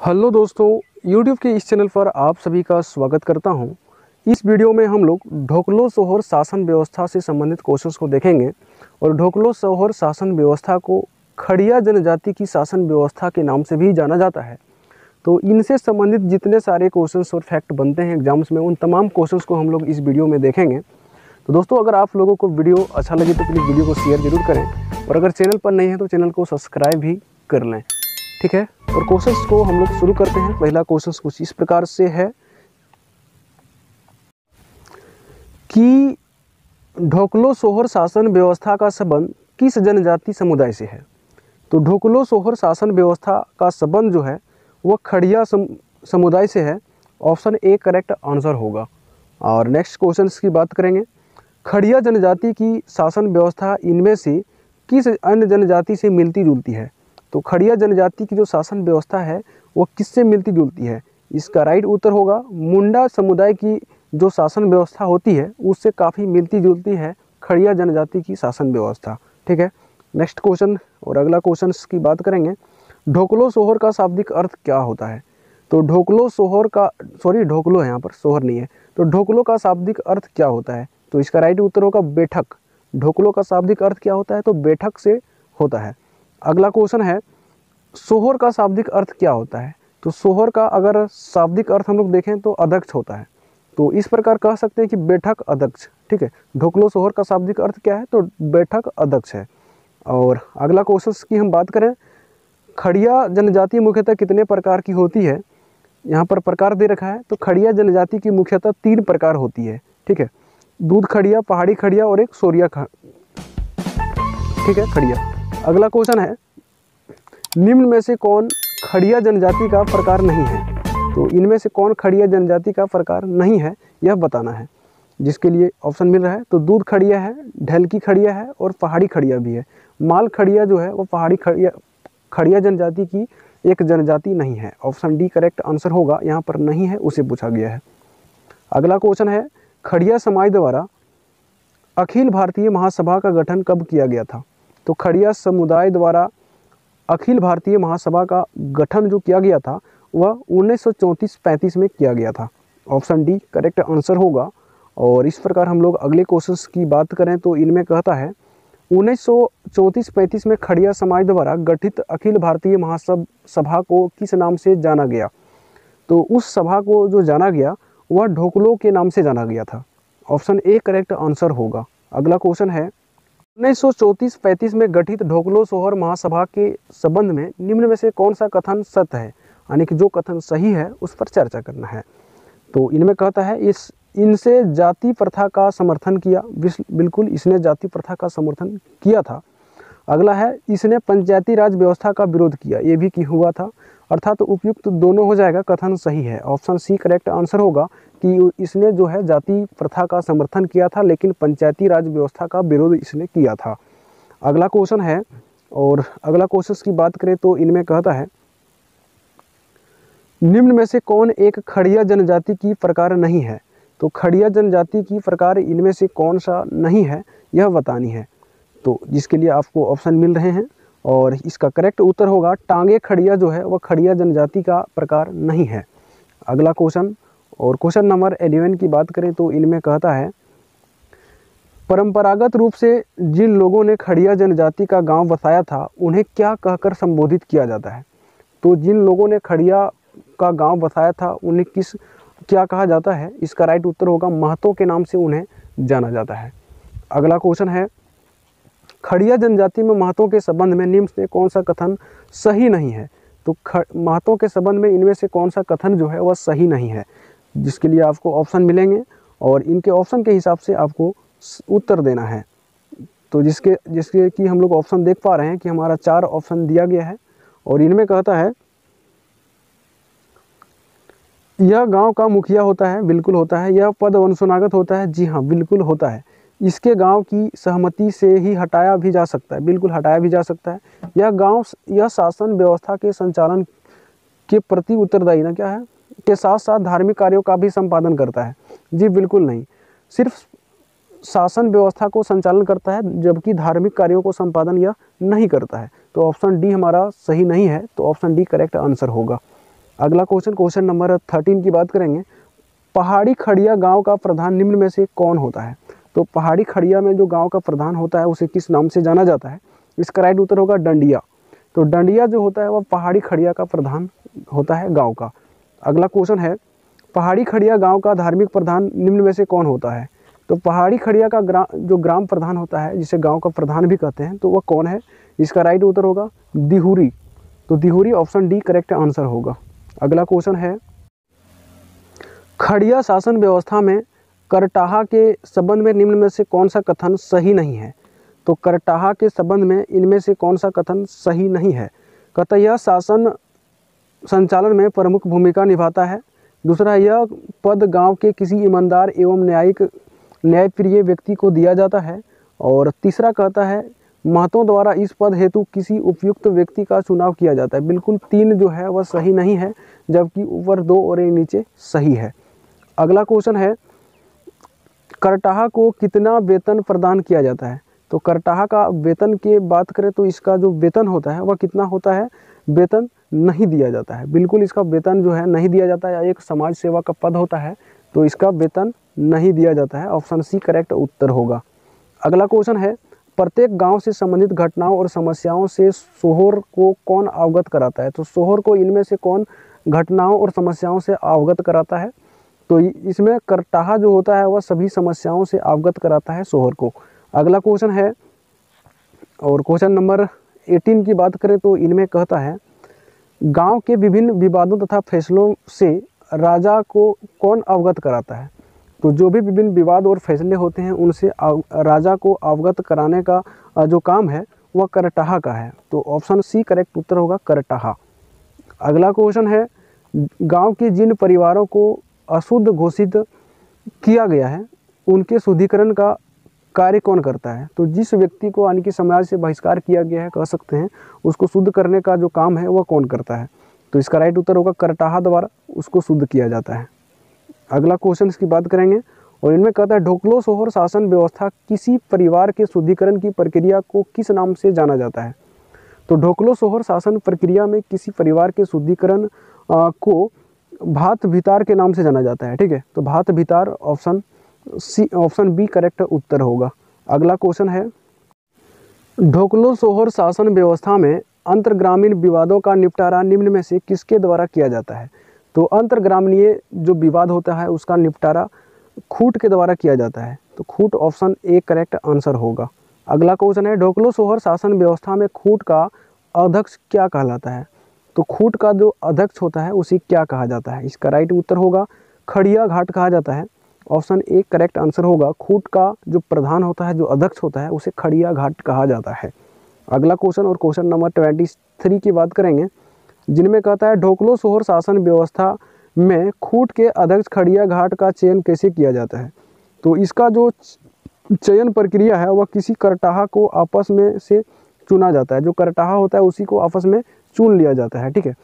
Hello दोस्तों, YouTube के इस चैनल पर आप सभी का स्वागत करता हूं। इस वीडियो में हम लोग ढोकलो सोहर शासन व्यवस्था से संबंधित क्वेश्चंस को देखेंगे और ढोकलो सोहर शासन व्यवस्था को खड़िया जनजाति की शासन व्यवस्था के नाम से भी जाना जाता है। तो इनसे संबंधित जितने सारे क्वेश्चंस और फैक्ट बनते हैं एग्जाम्स में, उन तमाम क्वेश्चंस को हम लोग इस वीडियो में देखेंगे। तो दोस्तों, अगर आप लोगों को वीडियो अच्छा लगे तो प्लीज़ वीडियो को शेयर जरूर करें और अगर चैनल पर नहीं है तो चैनल को सब्सक्राइब भी कर लें, ठीक है। और क्वेश्चंस को हम लोग शुरू करते हैं। पहला क्वेश्चन कुछ इस प्रकार से है कि ढोकलो सोहर शासन व्यवस्था का संबंध किस जनजाति समुदाय से है। तो ढोकलो सोहर शासन व्यवस्था का संबंध जो है वह खड़िया समुदाय से है। ऑप्शन ए करेक्ट आंसर होगा। और नेक्स्ट क्वेश्चन की बात करेंगे, खड़िया जनजाति की शासन व्यवस्था इनमें से किस अन्य जनजाति से मिलती जुलती है। तो खड़िया जनजाति की जो शासन व्यवस्था है वो किससे मिलती जुलती है। इसका राइट उत्तर होगा मुंडा समुदाय की जो शासन व्यवस्था होती है उससे काफ़ी मिलती जुलती है खड़िया जनजाति की शासन व्यवस्था, ठीक है। नेक्स्ट क्वेश्चन और अगला क्वेश्चन की बात करेंगे, ढोकलो सोहर का शाब्दिक अर्थ क्या होता है। तो ढोकलो सोहर का ढोकलो है, यहाँ पर सोहर नहीं है। तो ढोकलो का शाब्दिक अर्थ क्या होता है। तो इसका राइट उत्तर होगा बैठक। ढोकलो का शाब्दिक अर्थ क्या होता है, तो बैठक से होता है। अगला क्वेश्चन है, सोहर का शाब्दिक अर्थ क्या होता है। तो सोहर का अगर शाब्दिक अर्थ हम लोग देखें तो अध्यक्ष होता है। तो इस प्रकार कह सकते हैं कि बैठक अध्यक्ष, ठीक है। ढोकलो सोहर का शाब्दिक अर्थ क्या है, तो बैठक अध्यक्ष है। और अगला क्वेश्चन की हम बात करें, खड़िया जनजाति मुख्यतः कितने प्रकार की होती है। यहाँ पर प्रकार दे रखा है। तो खड़िया जनजाति की मुख्यतः 3 प्रकार होती है, ठीक है। दूध खड़िया, पहाड़ी खड़िया और एक सोरिया ठीक है, खड़िया। अगला क्वेश्चन है, निम्न में से कौन खड़िया जनजाति का प्रकार नहीं है। तो इनमें से कौन खड़िया जनजाति का प्रकार नहीं है यह बताना है, जिसके लिए ऑप्शन मिल रहा है। तो दूध खड़िया है, ढलकी खड़िया है और पहाड़ी खड़िया भी है। माल खड़िया जो है वो पहाड़ी खड़िया जनजाति की एक जनजाति नहीं है। ऑप्शन डी करेक्ट आंसर होगा। यहाँ पर नहीं है उसे पूछा गया है। अगला क्वेश्चन है, खड़िया समाज द्वारा अखिल भारतीय महासभा का गठन कब किया गया था। तो खड़िया समुदाय द्वारा अखिल भारतीय महासभा का गठन जो किया गया था वह 1934-35 में किया गया था। ऑप्शन डी करेक्ट आंसर होगा। और इस प्रकार हम लोग अगले क्वेश्चंस की बात करें तो इनमें कहता है 1934-35 में खड़िया समाज द्वारा गठित अखिल भारतीय महासभा को किस नाम से जाना गया। तो उस सभा को जो जाना गया वह ढोकलो के नाम से जाना गया था। ऑप्शन ए करेक्ट आंसर होगा। अगला क्वेश्चन है, 1934-35 में गठित ढोकलो सोहर महासभा के संबंध में निम्न में से कौन सा कथन सत्य है, यानी कि जो कथन सही है उस पर चर्चा करना है। तो इनमें कहता है इनसे जाति प्रथा का समर्थन किया। बिल्कुल इसने जाति प्रथा का समर्थन किया था। अगला है, इसने पंचायती राज व्यवस्था का विरोध किया। ये भी की हुआ था। अर्थात तो उपयुक्त दोनों हो जाएगा, कथन सही है। ऑप्शन सी करेक्ट आंसर होगा कि इसने जो है जाति प्रथा का समर्थन किया था लेकिन पंचायती राज व्यवस्था का विरोध इसने किया था। अगला क्वेश्चन है और अगला क्वेश्चन की बात करें तो इनमें कहता है, निम्न में से कौन एक खड़िया जनजाति की प्रकार नहीं है। तो खड़िया जनजाति की प्रकार इनमें से कौन सा नहीं है यह बतानी है। तो जिसके लिए आपको ऑप्शन मिल रहे हैं और इसका करेक्ट उत्तर होगा टांगे खड़िया जो है वह खड़िया जनजाति का प्रकार नहीं है। अगला क्वेश्चन और क्वेश्चन नंबर 11 की बात करें तो इनमें कहता है, परंपरागत रूप से जिन लोगों ने खड़िया जनजाति का गांव बसाया था उन्हें क्या कहकर संबोधित किया जाता है। तो जिन लोगों ने खड़िया का गांव बसाया था उन्हें क्या कहा जाता है। इसका राइट उत्तर होगा महतो के नाम से उन्हें जाना जाता है। अगला क्वेश्चन है, खड़िया जनजाति में महतो के संबंध में निम्न से कौन सा कथन सही नहीं है। तो महतो के संबंध में इनमें से कौन सा कथन जो है वह सही नहीं है, जिसके लिए आपको ऑप्शन मिलेंगे और इनके ऑप्शन के हिसाब से आपको उत्तर देना है। तो जिसके कि हम लोग ऑप्शन देख पा रहे हैं कि हमारा 4 ऑप्शन दिया गया है और इनमें कहता है, यह गांव का मुखिया होता है। बिल्कुल होता है। यह पद वंशनागत होता है। जी हाँ, बिल्कुल होता है। इसके गांव की सहमति से ही हटाया भी जा सकता है। बिल्कुल हटाया भी जा सकता है। यह शासन व्यवस्था के संचालन के प्रति उत्तरदायी ना क्या है के साथ साथ धार्मिक कार्यों का भी संपादन करता है। जी बिल्कुल नहीं, सिर्फ शासन व्यवस्था को संचालन करता है जबकि धार्मिक कार्यों को संपादन यह नहीं करता है। तो ऑप्शन डी हमारा सही नहीं है। तो ऑप्शन डी करेक्ट आंसर होगा। अगला क्वेश्चन नंबर 13 की बात करेंगे। पहाड़ी खड़िया गांव का प्रधान निम्न में से कौन होता है? तो पहाड़ी खड़िया में जो गांव का प्रधान होता है उसे किस नाम से जाना जाता है? इसका राइट उत्तर होगा डंडिया। तो डंडिया जो होता है वह पहाड़ी खड़िया का प्रधान होता है गांव का। अगला क्वेश्चन है, पहाड़ी खड़िया गांव का धार्मिक प्रधान निम्न में से कौन होता है? तो पहाड़ी खड़िया का जो ग्राम प्रधान होता है, जिसे गांव का प्रधान भी कहते हैं, तो वह कौन है? इसका राइट उत्तर होगा दिहुरी। तो दिहुरी ऑप्शन डी करेक्ट आंसर होगा। अगला क्वेश्चन है, खड़िया शासन व्यवस्था में करटाहा के संबंध में निम्न में से कौन सा कथन सही नहीं है? तो करटाहा के संबंध में इनमें से कौन सा कथन सही नहीं है? कहता यह शासन संचालन में प्रमुख भूमिका निभाता है। दूसरा, यह पद गांव के किसी ईमानदार एवं न्यायप्रिय व्यक्ति को दिया जाता है। और तीसरा कहता है, महतों द्वारा इस पद हेतु किसी उपयुक्त व्यक्ति का चुनाव किया जाता है। बिल्कुल 3 जो है वह सही नहीं है, जबकि ऊपर 2 और एक नीचे सही है। अगला क्वेश्चन है, करटाहा को कितना वेतन प्रदान किया जाता है? तो करटाहा का वेतन की बात करें तो इसका जो वेतन होता है वह कितना होता है? वेतन नहीं दिया जाता है। बिल्कुल इसका वेतन जो है नहीं दिया जाता है। एक समाज सेवा का पद होता है, तो इसका वेतन नहीं दिया जाता है। ऑप्शन सी करेक्ट उत्तर होगा। अगला क्वेश्चन है, प्रत्येक गांव से संबंधित घटनाओं और समस्याओं से सोहर को कौन अवगत कराता है? तो सोहर को इनमें से कौन घटनाओं और समस्याओं से अवगत कराता है? तो इसमें करटाहा जो होता है वह सभी समस्याओं से अवगत कराता है सोहर को। अगला क्वेश्चन है, और क्वेश्चन नंबर 18 की बात करें तो इनमें कहता है, गांव के विभिन्न विवादों तथा फैसलों से राजा को कौन अवगत कराता है? तो जो भी विभिन्न विवाद और फैसले होते हैं उनसे राजा को अवगत कराने का जो काम है वह करटाहा का है। तो ऑप्शन सी करेक्ट उत्तर होगा, करटाहा। अगला क्वेश्चन है, गांव के जिन परिवारों को अशुद्ध घोषित किया गया है उनके शुद्धिकरण का कार्य कौन करता है? तो जिस व्यक्ति को यानी कि समाज से बहिष्कार किया गया है, कह सकते हैं, उसको शुद्ध करने का जो काम है वह कौन करता है? तो इसका राइट उत्तर होगा करटाहा द्वारा उसको शुद्ध किया जाता है। अगला क्वेश्चन की बात करेंगे, और इनमें कहता है, ढोकलो सोहर शासन व्यवस्था किसी परिवार के शुद्धिकरण की प्रक्रिया को किस नाम से जाना जाता है? तो ढोकलो सोहर शासन प्रक्रिया में किसी परिवार के शुद्धिकरण को भात भितार के नाम से जाना जाता है। ठीक है, तो भात भितार ऑप्शन बी करेक्ट उत्तर होगा। अगला क्वेश्चन है, ढोकलो सोहर शासन व्यवस्था में अंतर्ग्रामीण विवादों का निपटारा निम्न में से किसके द्वारा किया जाता है? तो अंतर्ग्रामीय जो विवाद होता है उसका निपटारा खूट के द्वारा किया जाता है। तो खूट ऑप्शन ए करेक्ट आंसर होगा। अगला क्वेश्चन है, ढोकलो सोहर शासन व्यवस्था में खूट का अध्यक्ष क्या कहलाता है? तो खूट का जो अध्यक्ष होता है उसे क्या कहा जाता है? इसका राइट उत्तर होगा खड़िया घाट कहा जाता है। ऑप्शन ए करेक्ट आंसर होगा। खूट का जो प्रधान होता है, जो अध्यक्ष होता है, उसे खड़िया घाट कहा जाता है। अगला क्वेश्चन, और क्वेश्चन नंबर 23 की बात करेंगे, जिनमें कहता है, ढोकलो सोहर शासन व्यवस्था में खूट के अध्यक्ष खड़िया घाट का चयन कैसे किया जाता है? तो इसका जो चयन प्रक्रिया है वह किसी करटाहा को आपस में से चुना जाता है। जो करटाहा होता है उसी को आपस में चुन लिया जाता है। ठीक है,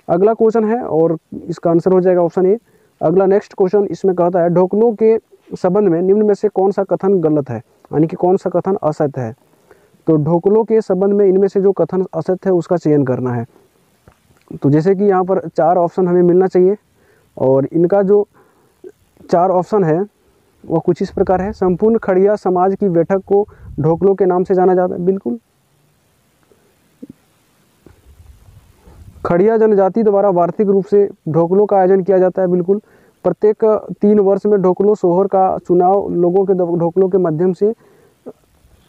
अगला क्वेश्चन है और इसका आंसर हो जाएगा ऑप्शन ए। अगला नेक्स्ट क्वेश्चन इसमें कहता है, ढोकलो के संबंध में निम्न में से कौन सा कथन गलत है, यानी कि कौन सा कथन असत्य है? तो ढोकलो के संबंध में इनमें से जो कथन असत्य है उसका चयन करना है। तो जैसे कि यहाँ पर 4 ऑप्शन हमें मिलना चाहिए, और इनका जो 4 ऑप्शन है वह कुछ इस प्रकार है। संपूर्ण खड़िया समाज की बैठक को ढोकलो के नाम से जाना जाता है। बिल्कुल। खड़िया जनजाति द्वारा वार्षिक रूप से ढोकलो का आयोजन किया जाता है। बिल्कुल। प्रत्येक 3 वर्ष में ढोकलो सोहर का चुनाव लोगों के ढोकलो के माध्यम से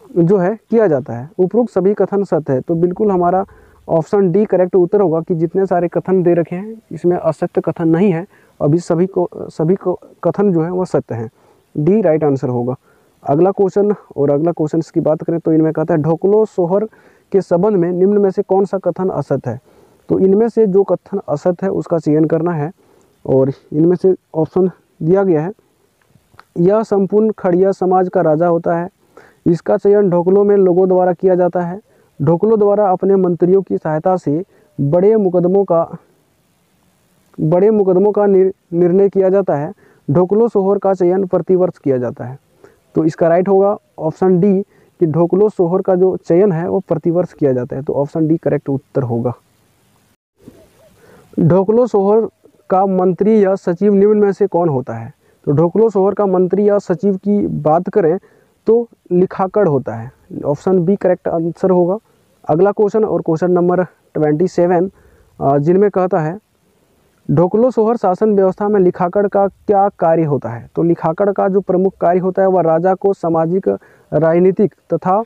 जो है किया जाता है। उपरोक्त सभी कथन सत्य है। तो बिल्कुल हमारा ऑप्शन डी करेक्ट उत्तर होगा कि जितने सारे कथन दे रखे हैं इसमें असत्य कथन नहीं है। अभी सभी कथन जो है वह सत्य हैं। डी राइट आंसर होगा। अगला क्वेश्चन, और अगला क्वेश्चन की बात करें तो इनमें कहता है, ढोकलो सोहर के संबंध में निम्न में से कौन सा कथन असत्य है? तो इनमें से जो कथन असत्य है उसका चयन करना है, और इनमें से ऑप्शन दिया गया है, यह संपूर्ण खड़िया समाज का राजा होता है। इसका चयन ढोकलो में लोगों द्वारा किया जाता है। ढोकलो द्वारा अपने मंत्रियों की सहायता से बड़े मुकदमों का निर्णय किया जाता है। ढोकलो सोहर का चयन प्रतिवर्ष किया जाता है। तो इसका राइट होगा ऑप्शन डी कि ढोकलो सोहर का जो चयन है वो प्रतिवर्ष किया जाता है। तो ऑप्शन डी करेक्ट उत्तर होगा। ढोकलो सोहर का मंत्री या सचिव निम्न में से कौन होता है? तो ढोकलो सोहर का मंत्री या सचिव की बात करें तो लिखाकड़ होता है। ऑप्शन बी करेक्ट आंसर होगा। अगला क्वेश्चन और क्वेश्चन नंबर 27 जिनमें कहता है ढोकलो सोहर शासन व्यवस्था में लिखाकड़ का क्या कार्य होता है? तो लिखाकड़ का जो प्रमुख कार्य होता है वह राजा को सामाजिक, राजनीतिक तथा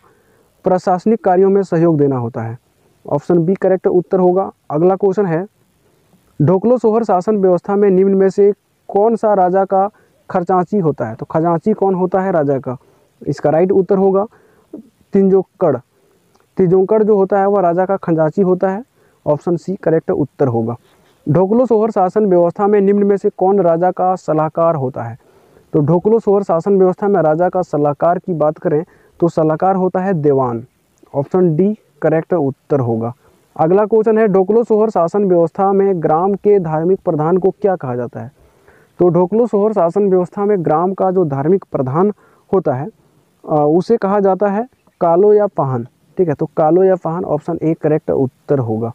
प्रशासनिक कार्यों में सहयोग देना होता है। ऑप्शन बी करेक्ट उत्तर होगा। अगला क्वेश्चन है ढोकलो सोहर शासन व्यवस्था में निम्न में से कौन सा राजा का खजांची होता है? तो खजांची कौन होता है राजा का? इसका राइट उत्तर होगा तिजोंकड़। तिजोंकड़ जो होता है वह राजा का खजांची होता है। ऑप्शन सी करेक्ट उत्तर होगा। ढोकलो सोहर शासन व्यवस्था में निम्न में से कौन राजा का सलाहकार होता है? तो ढोकलो सोहर शासन व्यवस्था में राजा का सलाहकार की बात करें तो सलाहकार होता है देवान। ऑप्शन डी करेक्ट उत्तर होगा। अगला क्वेश्चन है ढोकलो सोहर शासन व्यवस्था में ग्राम के धार्मिक प्रधान को क्या कहा जाता है? तो ढोकलो सोहर शासन व्यवस्था में ग्राम का जो धार्मिक प्रधान होता है उसे कहा जाता है कालो या पाहन। ठीक है, तो कालो या पाहन ऑप्शन ए करेक्ट उत्तर होगा।